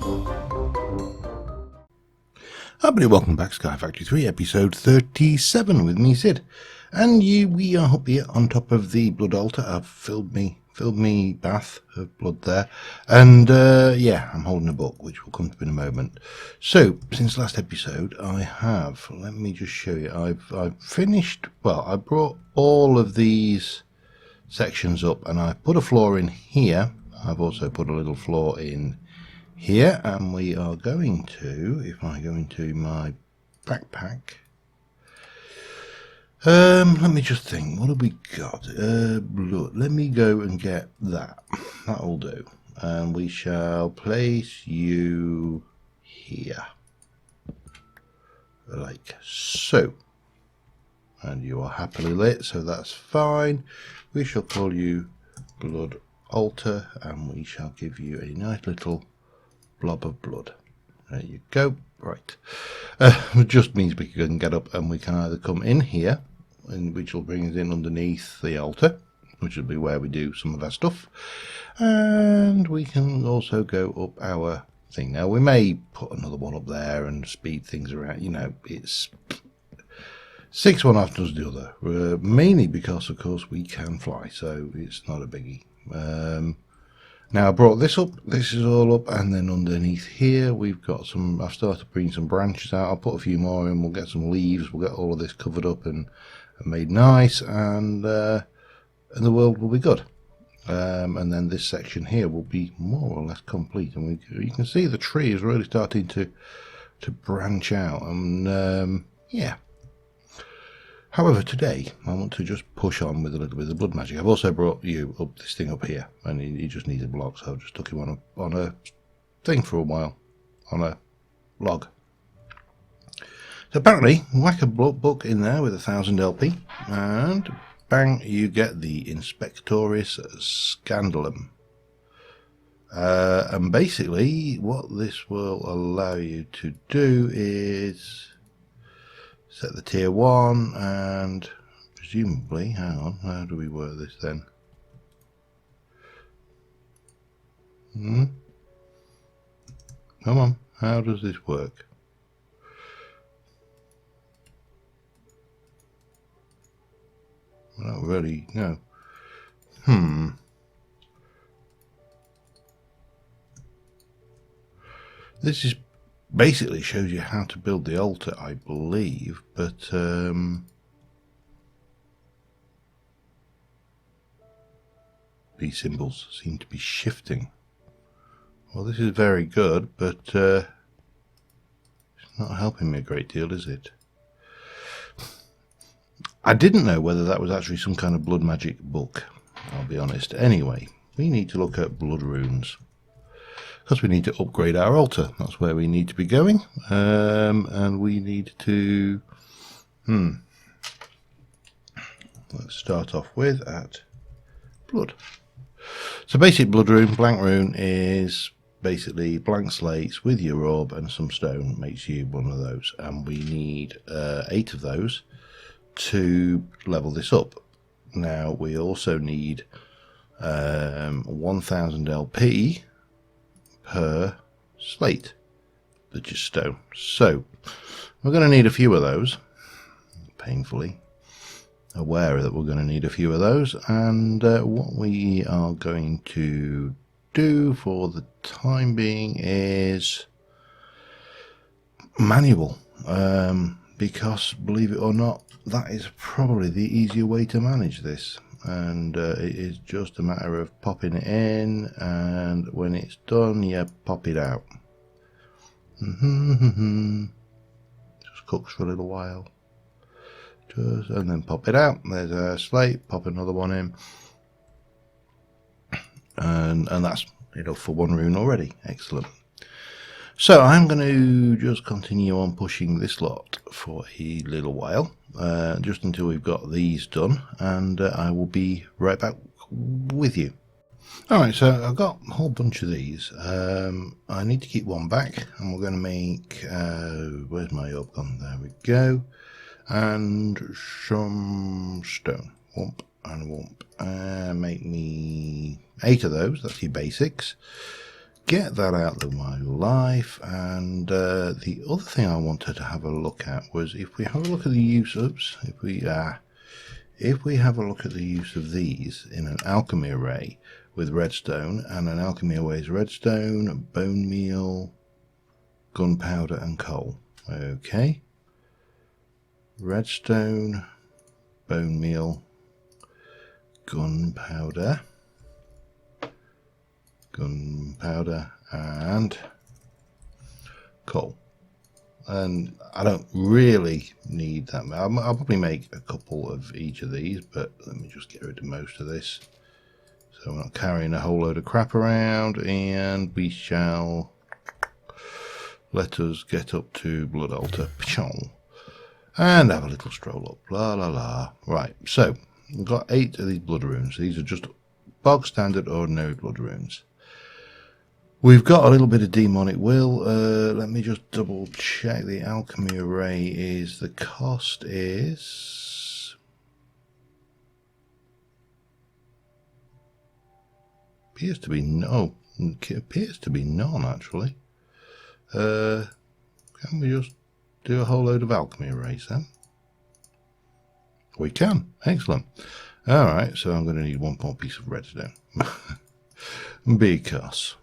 Hi everybody, welcome back, Sky Factory 3, episode 37 with me, Sid. And we are up here on top of the blood altar. I've filled me bath of blood there. And yeah, I'm holding a book, which we'll come to in a moment. So, since last episode, I have, let me just show you, I've finished, well, I brought all of these sections up and I put a floor in here. I've also put a little floor in here, and we are going to, if I go into my backpack, let me just think, what have we got? Blood. Let me go and get that. That'll do. And we shall place you here, like so. And you are happily lit, so that's fine. We shall call you Blood Altar, and we shall give you a nice little blob of blood. There you go. Right. It just means we can get up and we can either come in here, which will bring us in underneath the altar, which will be where we do some of our stuff, and we can also go up our thing. Now we may put another one up there and speed things around, you know, it's 6 one after does the other, mainly because of course we can fly, so it's not a biggie. Now I brought this up, this is all up, and then underneath here we've got some, I've started bringing some branches out. I'll put a few more in, we'll get some leaves, we'll get all of this covered up and made nice, and the world will be good. And then this section here will be more or less complete, and you can see the tree is really starting to branch out, and yeah. However, today I want to just push on with a little bit of blood magic. I've also brought you up this thing up here, and he just needs a block, so I've just stuck him on a thing for a while, on a log. So apparently, whack a book in there with 1000 LP, and bang, you get the Inspectoris Scandalum. And basically, what this will allow you to do is set the tier 1, and presumably, hang on, how do we work this then? Come on, how does this work? I don't really know. This is basically shows you how to build the altar, I believe, but these symbols seem to be shifting. Well, this is very good, but it's not helping me a great deal, is it? I didn't know whether that was actually some kind of blood magic book, I'll be honest. Anyway, we need to look at blood runes, because we need to upgrade our altar. That's where we need to be going, and we need to let's start off with at blood. So basic blood rune, blank rune, is basically blank slates with your orb and some stone makes you one of those, and we need 8 of those to level this up. Now we also need 1000 LP per slate, which is stone. So we're going to need a few of those, painfully aware that we're going to need a few of those, and what we are going to do for the time being is manual, because believe it or not, that is probably the easier way to manage this, and it is just a matter of popping it in, and when it's done you pop it out. Just cooks for a little while, and then pop it out. There's a slate, pop another one in, and that's enough for one rune already. Excellent. So I'm going to just continue on pushing this lot for a little while, just until we've got these done, and I will be right back with you. Alright, so I've got a whole bunch of these. I need to keep one back, and we're going to make, where's my orb gone? There we go. And some stone. Whomp and whomp. Make me 8 of those, that's your basics. get that out of my life. And the other thing I wanted to have a look at was if we have a look at the use of, if we have a look at the use of these in an alchemy array with redstone, and an alchemy array is redstone, bone meal, gunpowder and coal. Okay. Redstone, bone meal, gunpowder, and coal. And I don't really need that. I'll probably make a couple of each of these, but let me just get rid of most of this, so I'm not carrying a whole load of crap around. And we shall let us get up to Blood Altar and have a little stroll up. La la la. Right, so we've got 8 of these blood runes. These are just bog standard ordinary blood runes. We've got a little bit of demonic will. Let me just double check. The alchemy array is, the cost is appears to be none actually. Can we just do a whole load of alchemy arrays then? We can. Excellent. Alright, so I'm going to need one more piece of redstone. Because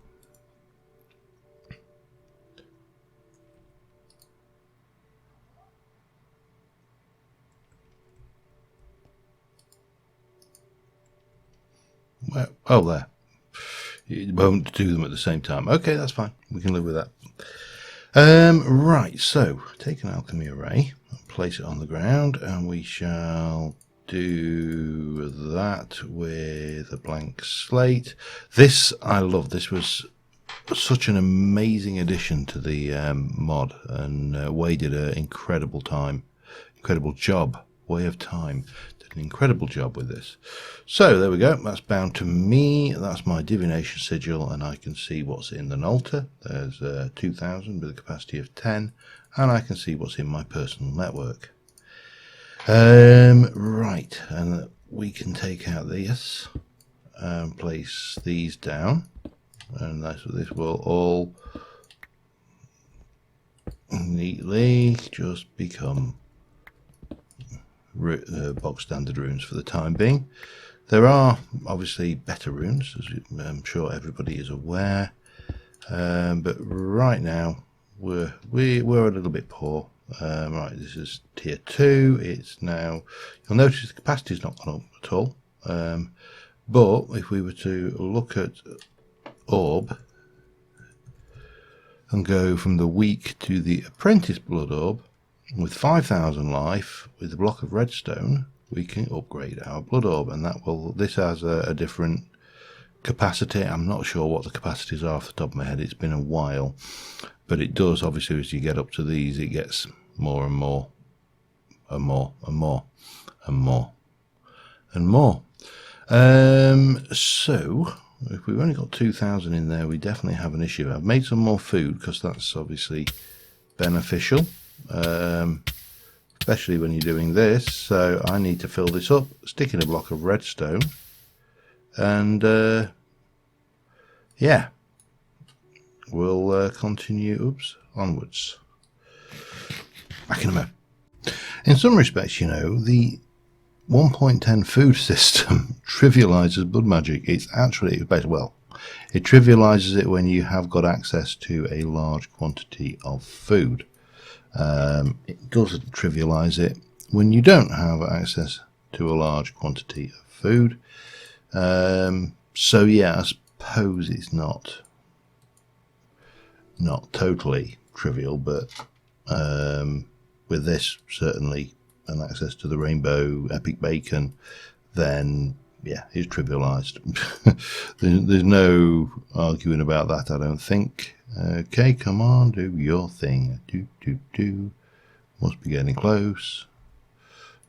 well, oh, there. It won't do them at the same time. Okay, that's fine. We can live with that. Right, so take an alchemy array, place it on the ground, and we shall do that with a blank slate. This I love. This was such an amazing addition to the mod, and Way did an incredible job. Way of Time did an incredible job with this. So there we go. That's bound to me. That's my divination sigil, and I can see what's in the altar. There's 2000 with a capacity of 10, and I can see what's in my personal network. Right, and we can take out this and place these down, and this will all neatly just become bog standard runes for the time being. There are obviously better runes, as I'm sure everybody is aware, but right now we're a little bit poor. Right, this is tier 2. It's now, you'll notice the capacity's not gone up at all, but if we were to look at orb and go from the weak to the apprentice blood orb, with 5,000 life, with a block of redstone, we can upgrade our blood orb, and this has a different capacity. I'm not sure what the capacities are off the top of my head. It's been a while, but it does, obviously, as you get up to these, it gets more and more and more and more and more and more. So if we've only got 2,000 in there, we definitely have an issue. I've made some more food because that's obviously beneficial, especially when you're doing this. So I need to fill this up, stick in a block of redstone, and yeah, we'll continue onwards. Back in a moment. In some respects, you know, the 1.10 food system trivializes blood magic. It's actually better. Well, it trivializes it when you have got access to a large quantity of food. It doesn't trivialize it when you don't have access to a large quantity of food. So yeah, I suppose it's not totally trivial, but with this, certainly, and access to the rainbow epic bacon, then yeah, it's trivialized. There's no arguing about that, I don't think. Okay, come on, do your thing. Do. Must be getting close.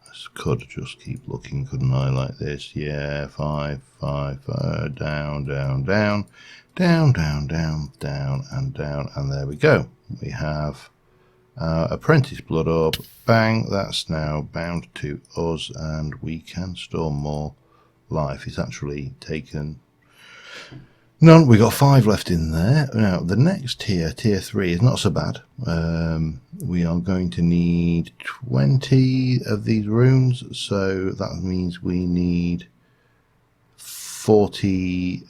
I could just keep looking, couldn't I, like this? Yeah, 5, down, and down, and there we go. We have our apprentice blood orb. Bang, that's now bound to us, and we can store more life. It's actually taken None. We got 5 left in there. Now the next tier, tier 3, is not so bad. We are going to need 20 of these runes, so that means we need 40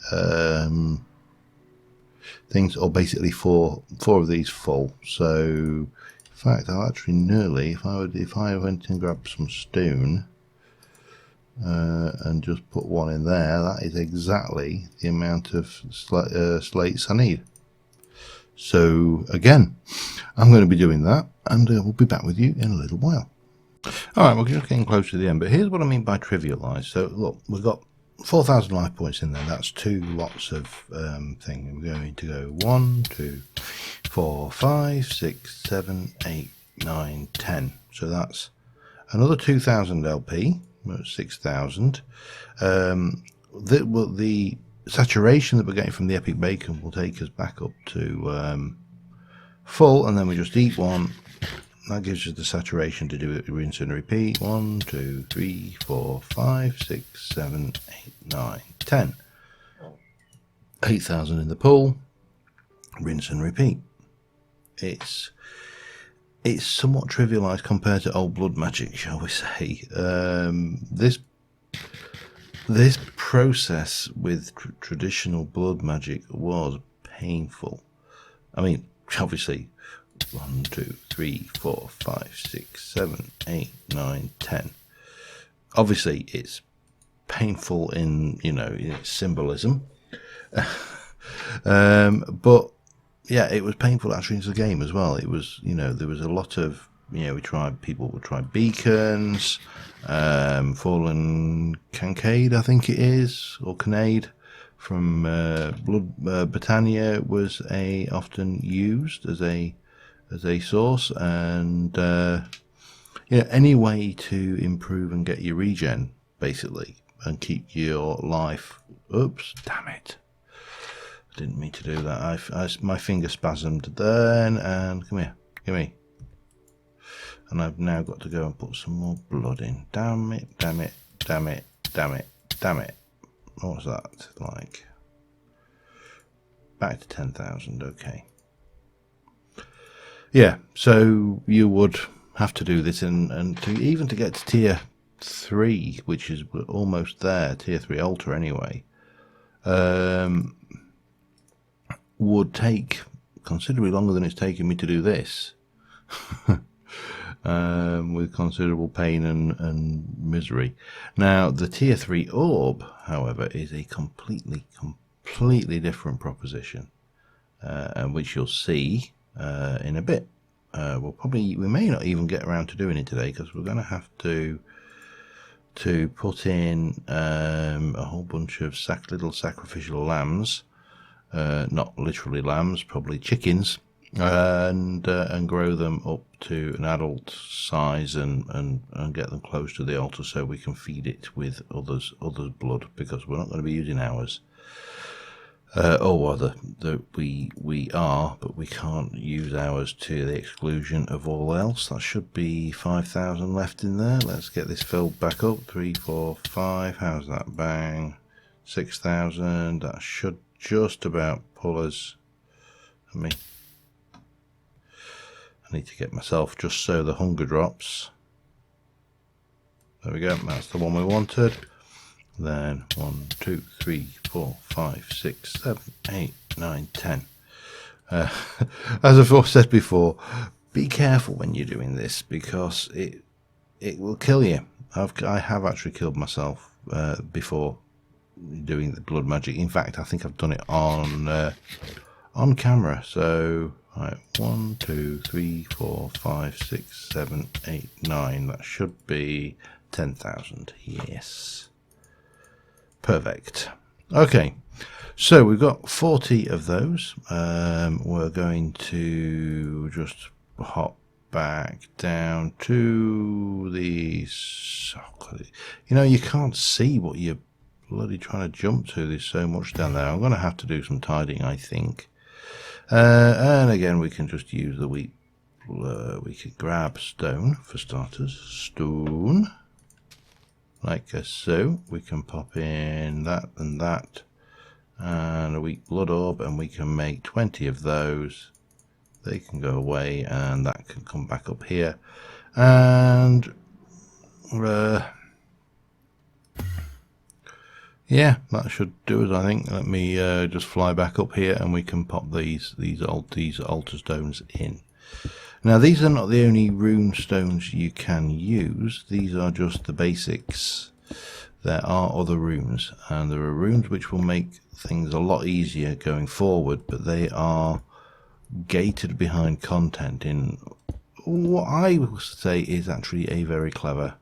things, or basically four of these full. So in fact, I'll actually nearly, if I went and grabbed some stone and just put one in there, that is exactly the amount of slates I need. So again, I'm going to be doing that, and we'll be back with you in a little while. Alright, we're just getting close to the end, but here's what I mean by trivialised. So look, we've got 4,000 life points in there. That's 2 lots of thing. We're going to go 1, 2, 4, 5, 6, 7, 8, 9, 10. So that's another 2,000 LP. 6,000. The saturation that we're getting from the epic bacon will take us back up to full, and then we just eat one. That gives us the saturation to do it, rinse and repeat. 1, 2, 3, 4, 5, 6, 7, 8, 9, 10. 8,000 in the pool. Rinse and repeat. It's somewhat trivialised compared to old blood magic, shall we say. This process with traditional blood magic was painful. I mean, obviously, 1, 2, 3, 4, 5, 6, 7, 8, 9, 10. Obviously, it's painful in, in its symbolism. But yeah, it was painful actually into the game as well. It was, there was a lot of, people would try beacons, Fallen Cancade, I think it is, or Canade from Blood Britannia was often used as a source, and any way to improve and get your regen basically and keep your life. Oops, damn it. Didn't mean to do that. My finger spasmed then, and come here, gimme. And I've now got to go and put some more blood in. Damn it, damn it, damn it, damn it, damn it. What was that like? Back to 10,000, okay. Yeah, so you would have to do this, and even to get to tier 3, which is almost there, tier 3 altar anyway, would take considerably longer than it's taken me to do this. With considerable pain and misery. Now, the tier 3 orb, however, is a completely different proposition, and which you'll see in a bit. We may not even get around to doing it today, because we're going to have to put in a whole bunch of little sacrificial lambs. Not literally lambs, probably chickens, and grow them up to an adult size and get them close to the altar so we can feed it with others' blood, because we're not going to be using ours. Or rather, we are, but we can't use ours to the exclusion of all else. That should be 5,000 left in there. Let's get this filled back up. 3, 4, 5. How's that? Bang. 6,000. That should just about pull us. I need to get myself just so the hunger drops. There we go. That's the one we wanted. Then 1, 2, 3, 4, 5, 6, 7, 8, 9, 10. As I've said before, be careful when you're doing this, because it will kill you. I have actually killed myself before doing the blood magic. In fact, I think I've done it on camera. So right, 1, 2, 3, 4, 5, 6, 7, 8, 9. That should be 10,000. Yes. Perfect. Okay, so we've got 40 of those. We're going to just hop back down to the... you can't see what you're bloody trying to jump to. There's so much down there. I'm going to have to do some tidying, I think. And again, we can just use the wheat. We could grab stone for starters. Stone. Like so. We can pop in that and that. and a weak blood orb, and we can make 20 of those. They can go away, and that can come back up here. And yeah, that should do it, I think. Let me just fly back up here, and we can pop these altar stones in. Now, these are not the only rune stones you can use. These are just the basics. There are other runes, and there are runes which will make things a lot easier going forward, but they are gated behind content in what I would say is actually a very clever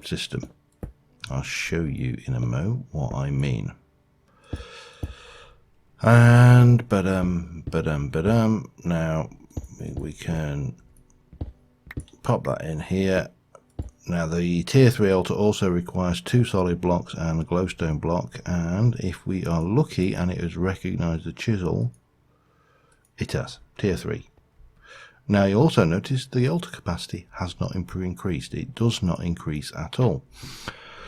system. I'll show you in a mo what I mean. And now we can pop that in here. Now the tier 3 altar also requires 2 solid blocks and a glowstone block, and if we are lucky and it has recognized the chisel, it has tier 3. Now you also notice the altar capacity has not increased. It does not increase at all.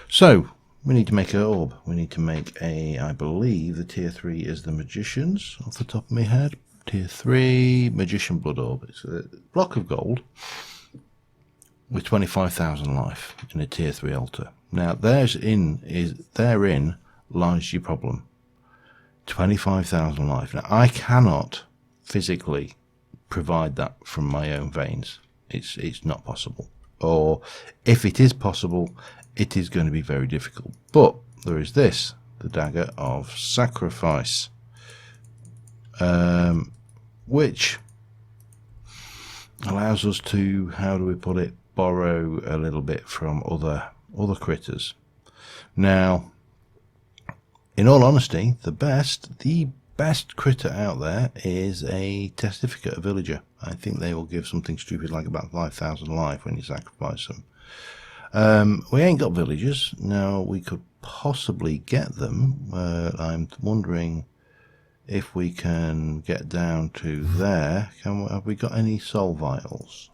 So we need to make an orb. We need to make a, I believe the tier 3 is the magician's off the top of my head. Tier 3 magician blood orb. It's a block of gold with 25,000 life in a tier 3 altar. Now therein lies your problem. 25,000 life. Now I cannot physically provide that from my own veins. It's not possible. Or if it is possible, it is going to be very difficult. But there is this, the dagger of sacrifice, which allows us to, how do we put it, borrow a little bit from other critters. Now, in all honesty, the best critter out there is a testificate, a villager. I think they will give something stupid like about 5,000 life when you sacrifice them. We ain't got villagers. Now, we could possibly get them. I'm wondering if we can get down to there. Have we got any soul vials?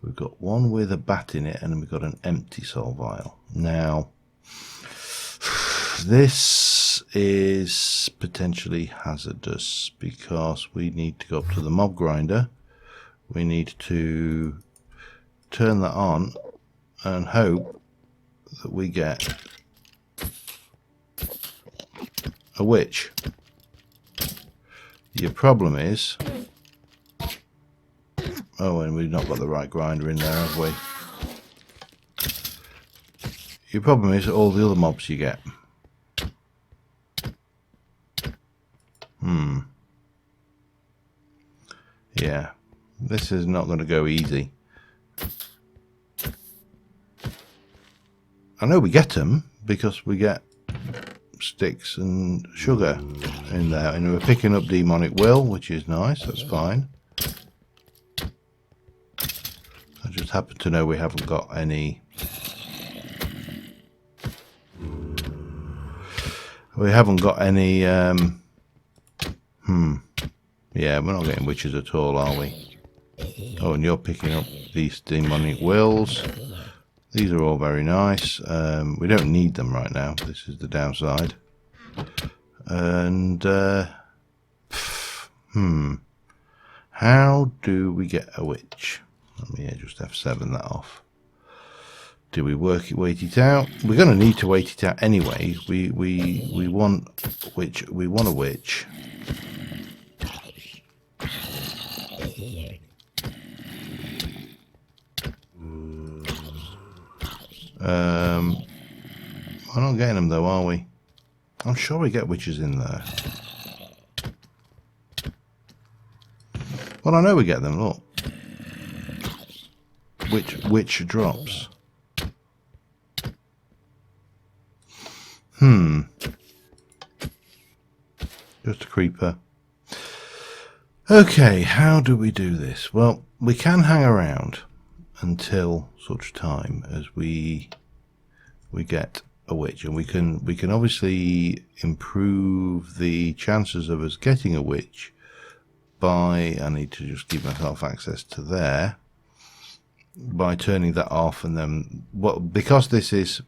We've got one with a bat in it, and we've got an empty soul vial. Now, this is potentially hazardous because we need to go up to the mob grinder. We need to turn that on and hope that we get a witch. Your problem is, oh, and we've not got the right grinder in there, have we? Your problem is all the other mobs you get. Yeah, this is not going to go easy. I know we get them because we get sticks and sugar in there, and we're picking up demonic will, which is nice. That's fine. I just happen to know we haven't got any. We haven't got any. Yeah, we're not getting witches at all, are we? Oh, and you're picking up these demonic wills. These are all very nice. We don't need them right now. This is the downside. And how do we get a witch? Let me just F7 that off. Do we wait it out? We're going to need to wait it out anyway. We want witch. We want a witch. We're not getting them though, are we? I'm sure we get witches in there. Well, I know we get them. Look, witch drops. Just a creeper. Okay, how do we do this? Well, we can hang around until such time as we get a witch, and we can obviously improve the chances of us getting a witch by, I need to just give myself access to there, by turning that off. And then, well, because this is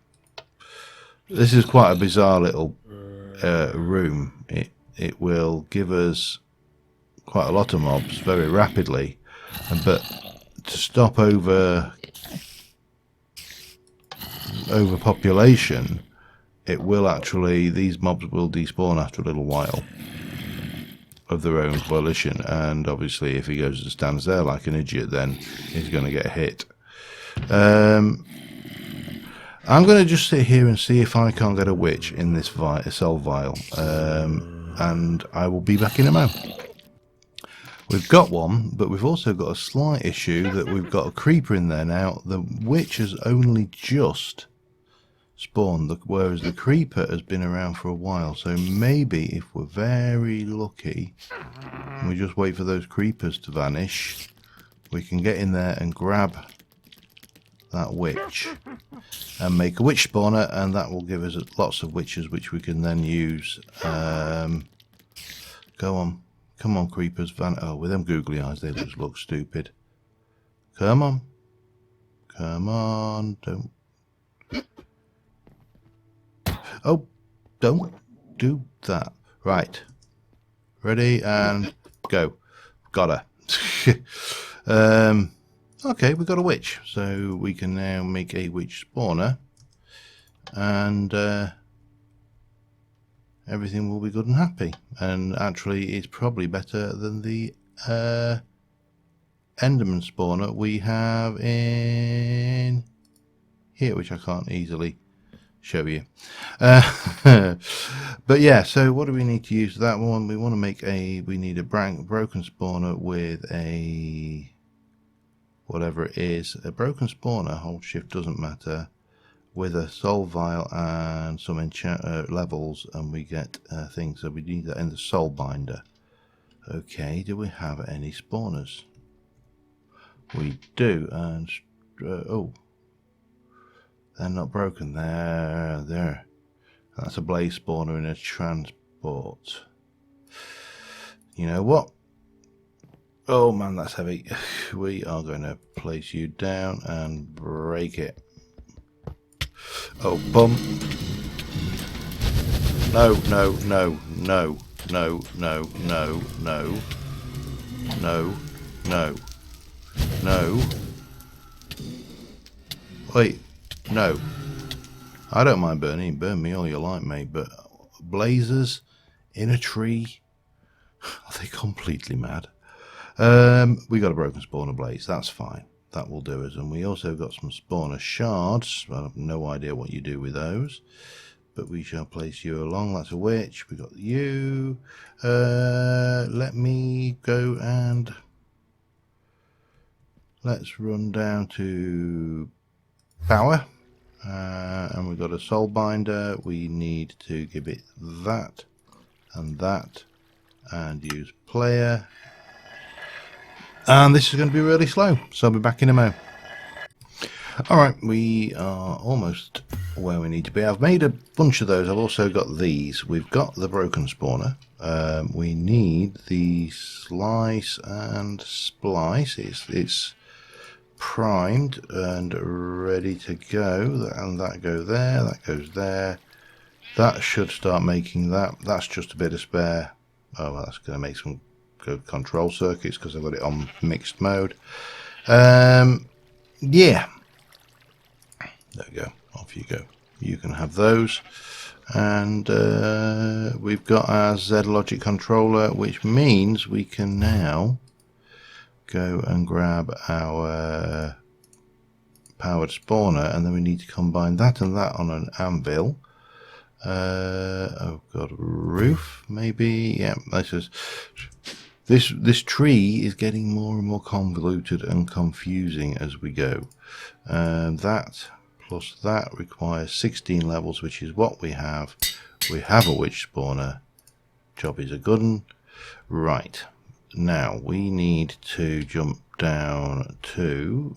This is quite a bizarre little room. It will give us quite a lot of mobs very rapidly, but to stop overpopulation, it will actually, these mobs will despawn after a little while of their own volition, and obviously if he goes and stands there like an idiot, then he's going to get hit. I'm going to just sit here and see if I can't get a witch in this cell vial, and I will be back in a moment. We've got one, but we've also got a slight issue that we've got a creeper in there now. The witch has only just spawned, whereas the creeper has been around for a while. So maybe if we're very lucky and we just wait for those creepers to vanish, we can get in there and grab that witch and make a witch spawner, and that will give us lots of witches which we can then use. Go on. Come on, creepers. Oh, with them googly eyes, they just look stupid. Come on. Come on. Don't. Oh, don't do that. Right. Ready and go. Got her. Okay, we've got a witch. So we can now make a witch spawner. And everything will be good and happy. And actually, it's probably better than the Enderman spawner we have in here, which I can't easily show you. But yeah, so what do we need to use that one? We want to make we need a broken spawner with a, whatever it is, a broken spawner, hold shift doesn't matter, with a soul vial and some enchant levels, and we get things. So we need that in the soul binder. Okay, do we have any spawners? We do, and oh, they're not broken. There. That's a blaze spawner in a transport. You know what? Oh man, that's heavy. We are going to place you down and break it. Oh, bum. No. Wait, no. I don't mind burning. Burn me all you like, mate, but blazers in a tree? Are they completely mad? We got a broken spawner blaze. That's fine. That will do us. And we also got some spawner shards. I have no idea what you do with those, but we shall place you along. That's a witch. We got you. Let me go and let's run down to power. And we've got a soul binder. We need to give it that and that, and use player. And this is going to be really slow, so I'll be back in a moment. Alright, we are almost where we need to be. I've made a bunch of those. I've also got these. We've got the broken spawner. We need the slice and splice. It's primed and ready to go, and that goes there, that goes there. That should start making that. That's just a bit of spare. Oh, well, that's going to make some good control circuits because I've got it on mixed mode. Yeah, there we go. Off you go. You can have those. And we've got our Z Logic controller, which means we can now go and grab our powered spawner, and then we need to combine that and that on an anvil. Oh god, roof maybe. Yeah, this tree is getting more and more convoluted and confusing as we go. That plus that requires 16 levels, which is what we have. We have a witch spawner. Job is a good one. Right, now we need to jump down to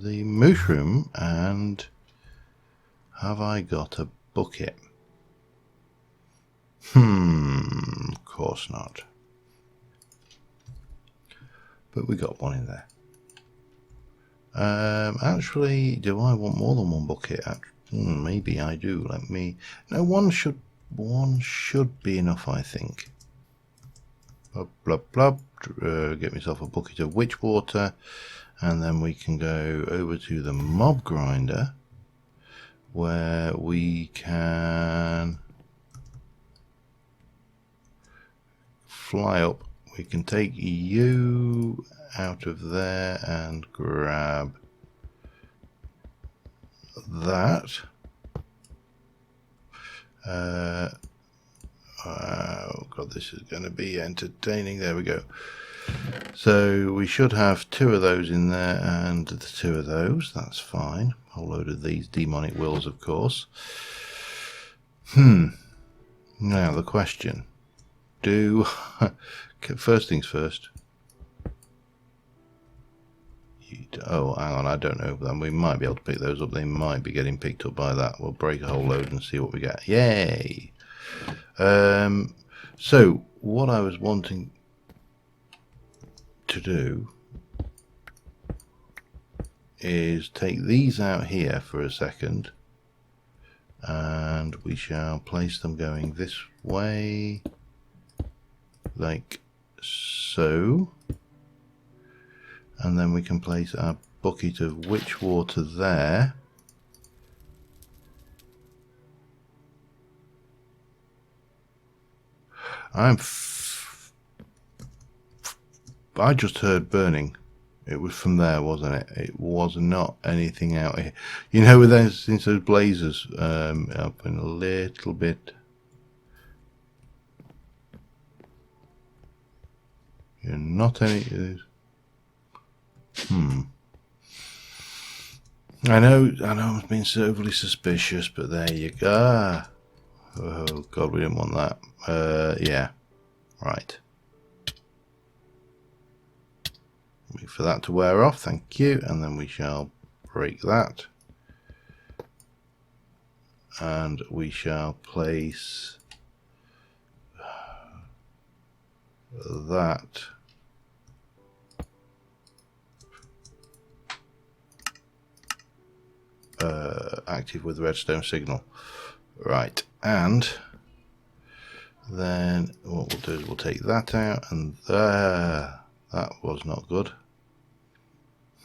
the mushroom, and have I got a bucket? Of course not. But we got one in there. Actually, do I want more than one bucket? Maybe I do. Let me. No, one should be enough, I think. Blub blub blub. Get myself a bucket of witch water, and then we can go over to the mob grinder, where we can fly up. We can take you out of there and grab that. Oh god, this is going to be entertaining. There we go. So we should have 2 of those in there and 2 of those. That's fine. A whole load of these demonic wills, of course. Now the question. First things first. Oh, hang on, I don't know. Then we might be able to pick those up. They might be getting picked up by that. We'll break a whole load and see what we get. Yay! So what I was wanting to do is take these out here for a second, and we shall place them going this way, like so, and then we can place our bucket of witch water there. I just heard burning. It was from there, wasn't it? It was not anything out here. You know, with those, since those blazers, up in a little bit. You're not any. I know I'm being so overly suspicious, but there you go. Oh god, we didn't want that. Yeah, right. Wait for that to wear off, thank you, and then we shall break that, and we shall place that active with redstone signal. Right, and then what we'll do is we'll take that out, and there, that was not good.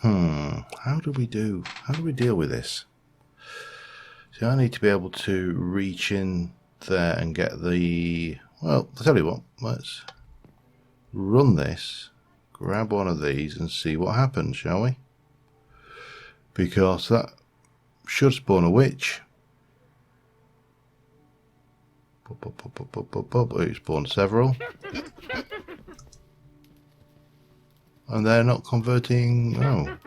How do we deal with this? See, I need to be able to reach in there and get the, well, I'll tell you what, let's run this, grab one of these and see what happens, shall we? Because that should spawn a witch. It spawned several. And they're not converting. Oh.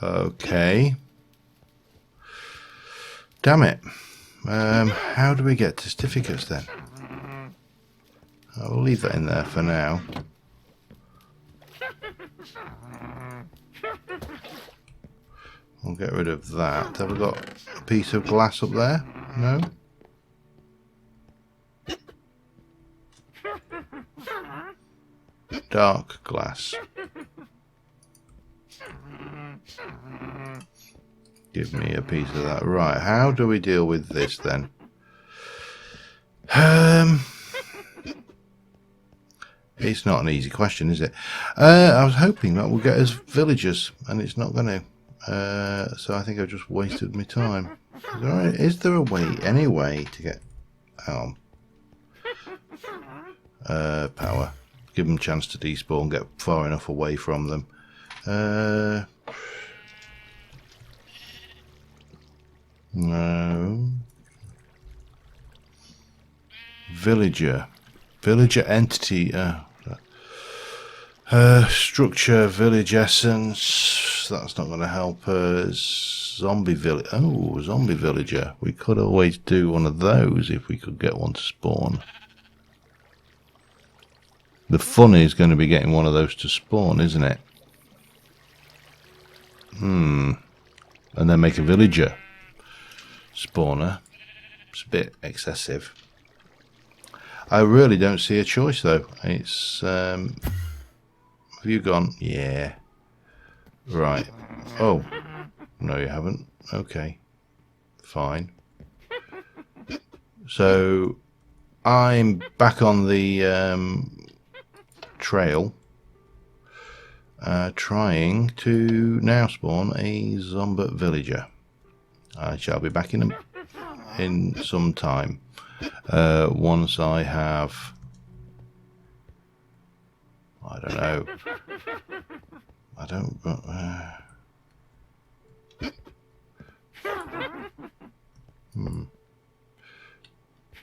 Okay. Damn it. How do we get to certificates then? I'll leave that in there for now. We'll get rid of that. Have we got a piece of glass up there? No? Dark glass. Give me a piece of that. Right, how do we deal with this then? It's not an easy question, is it? I was hoping that we'll get us villagers, and it's not going to. So I think I've just wasted my time. Is there a way, any way to get power? Give them a chance to despawn, get far enough away from them. No. Villager entity. Structure, village essence. That's not going to help us. Zombie village. Oh, zombie villager. We could always do one of those if we could get one to spawn. The fun is going to be getting one of those to spawn, isn't it? And then make a villager spawner. It's a bit excessive. I really don't see a choice though. It's have you gone? Yeah. Right. Oh, no you haven't. Okay. Fine. So I'm back on the trail, trying to now spawn a zombie villager. I shall be back in some time. Once I have, I don't know. I don't.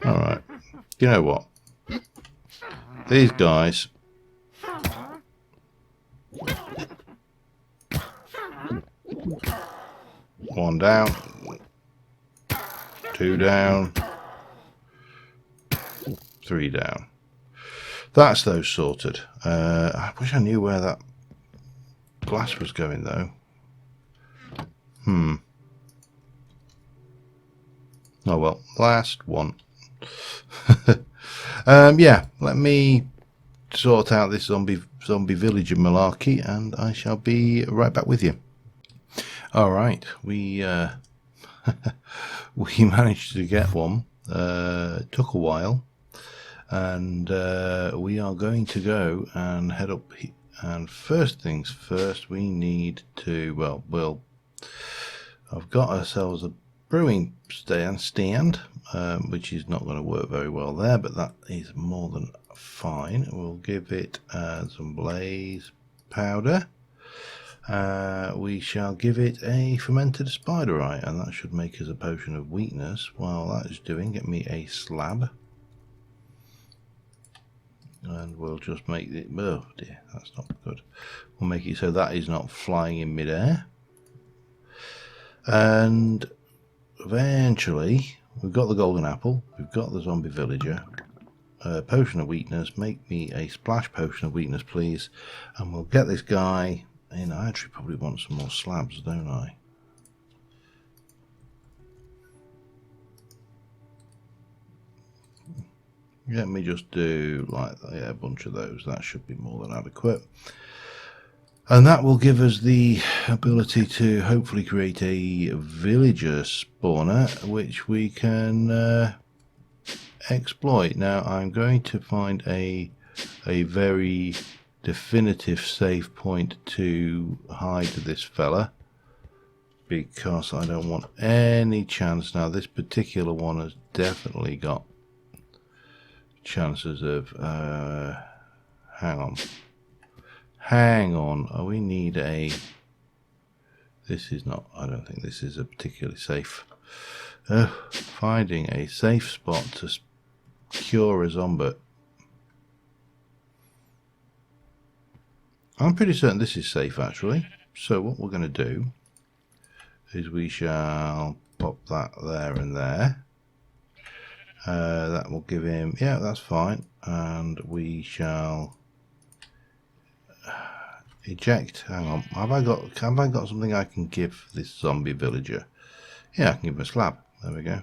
All right. You know what? These guys. One down. Two down. Three down. That's those sorted. I wish I knew where that glass was going though. Oh well, last one. Yeah, let me sort out this zombie villager malarkey, and I shall be right back with you. All right, we we managed to get one. It took a while, and we are going to go and head up. And first things first, we need to I've got ourselves a brewing stand, which is not going to work very well there, but that is more than fine. We'll give it some blaze powder. We shall give it a fermented spiderite, and that should make us a potion of weakness. While that is doing, get me a slab, and we'll just make it. Oh dear, that's not good. We'll make it so that is not flying in midair, and eventually we've got the golden apple, we've got the zombie villager. Potion of weakness. Make me a splash potion of weakness, please, and we'll get this guy. And I actually probably want some more slabs, don't I? Let me just do like a bunch of those. That should be more than adequate. And that will give us the ability to hopefully create a villager spawner, which we can exploit. Now I'm going to find a very definitive save point to hide this fella, because I don't want any chance. Now this particular one has definitely got chances of hang on, oh, we need a, this is not, I don't think this is a particularly safe, finding a safe spot to cure a zombie. I'm pretty certain this is safe actually. So what we're going to do is we shall pop that there and there. That will give him, yeah, that's fine. And we shall eject. Hang on, have I got something I can give this zombie villager? Yeah, I can give him a slab. There we go.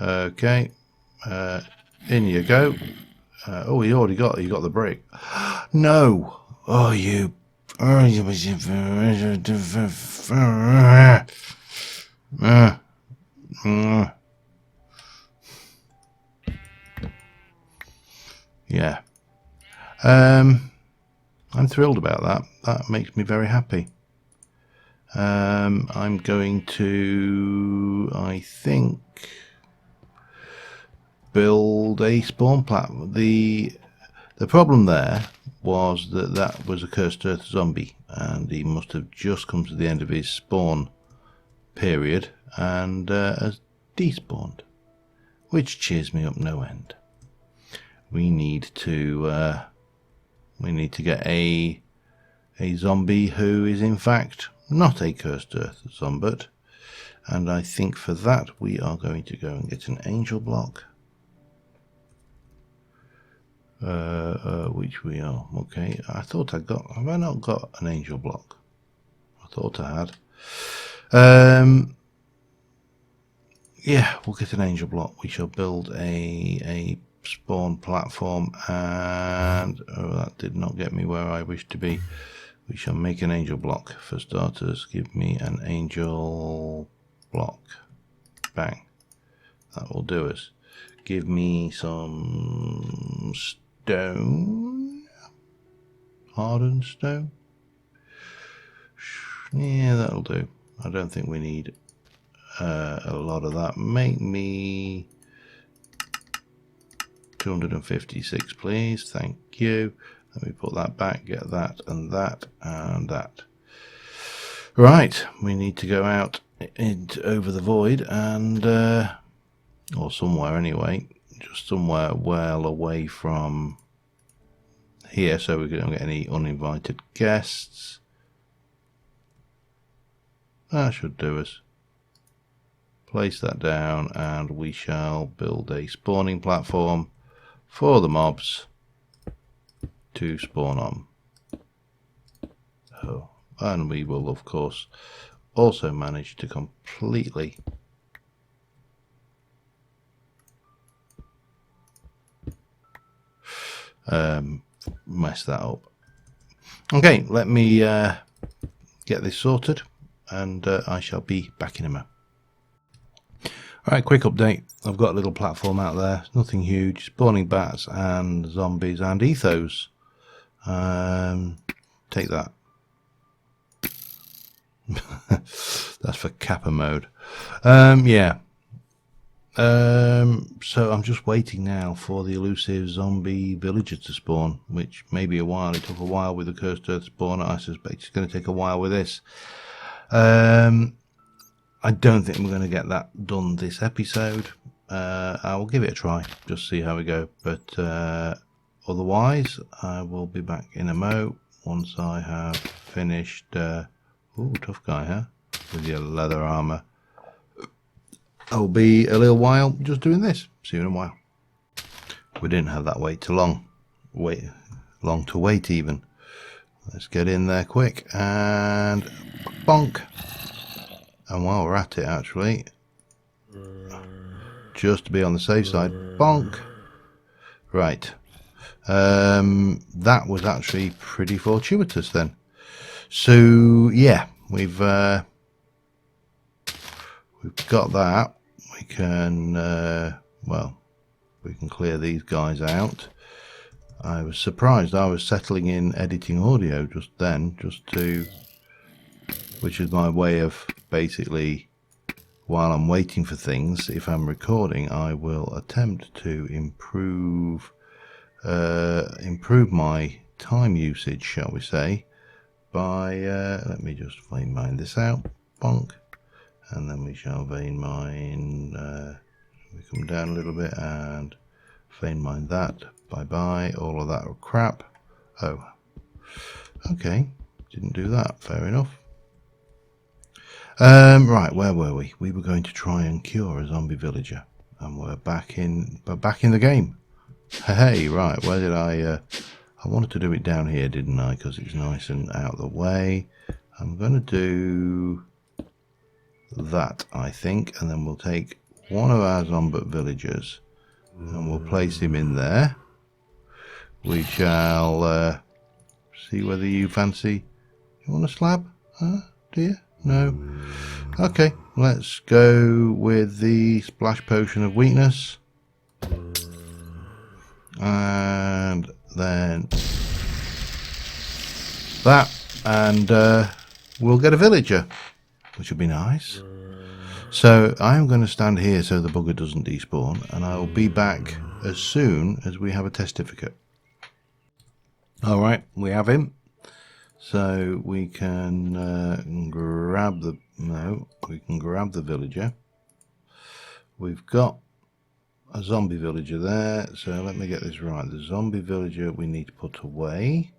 Okay, in you go. Oh, you got the brick. No. Oh, you. Oh, you. Yeah. I'm thrilled about that. That makes me very happy. I'm going to, I think, build a spawn platform. The problem there was that was a cursed earth zombie, and he must have just come to the end of his spawn period and has despawned, which cheers me up no end. We need to get a zombie who is in fact not a cursed earth zombie, and I think for that we are going to go and get an angel block. Which we are. Okay, I thought I got, have I not got an angel block? I thought I had. Yeah, we'll get an angel block. We shall build a spawn platform, and oh, that did not get me where I wish to be. We shall make an angel block. For starters, give me an angel block. Bang. That will do us. Give me some stone. Hardened stone. Yeah, that'll do. I don't think we need a lot of that. Make me 256, please. Thank you. Let me put that back, get that and that and that. Right, we need to go out over the void and, or somewhere anyway, just somewhere well away from here so we don't get any uninvited guests. That should do us. Place that down and we shall build a spawning platform for the mobs to spawn on. Oh, and we will of course also manage to completely mess that up. Okay, let me get this sorted and I shall be back in a moment. Alright, quick update. I've got a little platform out there, nothing huge, spawning bats and zombies and ethos. Take that. That's for Kappa mode. Yeah. So I'm just waiting now for the elusive zombie villager to spawn, which may be a while. It took a while with the Cursed Earth spawner. I suspect it's going to take a while with this. I don't think we're going to get that done this episode. I will give it a try, just see how we go. But otherwise, I will be back in a mo once I have finished. Ooh, tough guy, huh? With your leather armor. I'll be a little while just doing this. See you in a while. We didn't have that wait too long. Long to wait even. Let's get in there quick and bonk. And while we're at it, actually, just to be on the safe side, bonk. Right. That was actually pretty fortuitous then. So yeah, we've got that. We can well, we can clear these guys out. I was surprised. I was settling in editing audio just then, which is my way of basically, while I'm waiting for things, if I'm recording, I will attempt to improve my time usage, shall we say, by let me just vein mine this out, bonk, and then we shall vein mine. We come down a little bit and vein mine that. Bye bye, all of that crap. Oh, okay, didn't do that. Fair enough. Right, where were we? We were going to try and cure a zombie villager, and we're back in the game. Hey, right, where did I wanted to do it down here, didn't I? Because it's nice and out of the way. I'm going to do that, I think, and then we'll take one of our zombie villagers and we'll place him in there. We shall see whether you fancy. You want a slab? Huh? Do you? No. Okay, let's go with the splash potion of weakness. And then that, and we'll get a villager, which will be nice. So I'm going to stand here so the bugger doesn't despawn, and I will be back as soon as we have a testificate. Alright, we have him. So we can grab the villager. We've got a zombie villager there, so let me get this right. The zombie villager we need to put away,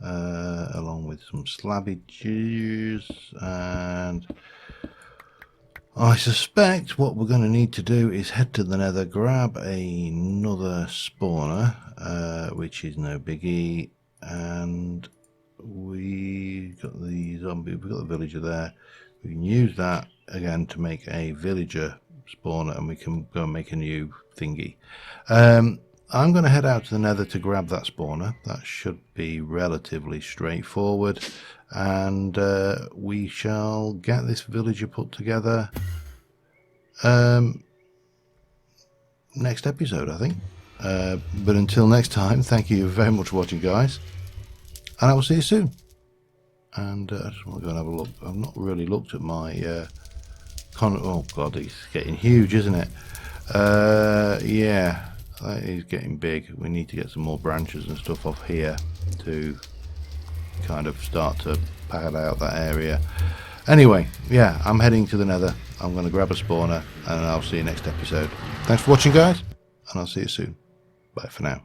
along with some slabbages, and I suspect what we're going to need to do is head to the nether, grab another spawner, which is no biggie, and we've got the villager there. We can use that again to make a villager spawner and we can go and make a new thingy. I'm going to head out to the nether to grab that spawner. That should be relatively straightforward, and we shall get this villager put together next episode, I think. But until next time, thank you very much for watching, guys, and I will see you soon. And I just want to go and have a look. I've not really looked at my oh god, it's getting huge, isn't it? Yeah, that is getting big. We need to get some more branches and stuff off here to kind of start to pad out that area. Anyway, yeah, I'm heading to the nether. I'm going to grab a spawner and I'll see you next episode. Thanks for watching, guys, and I'll see you soon. Bye for now.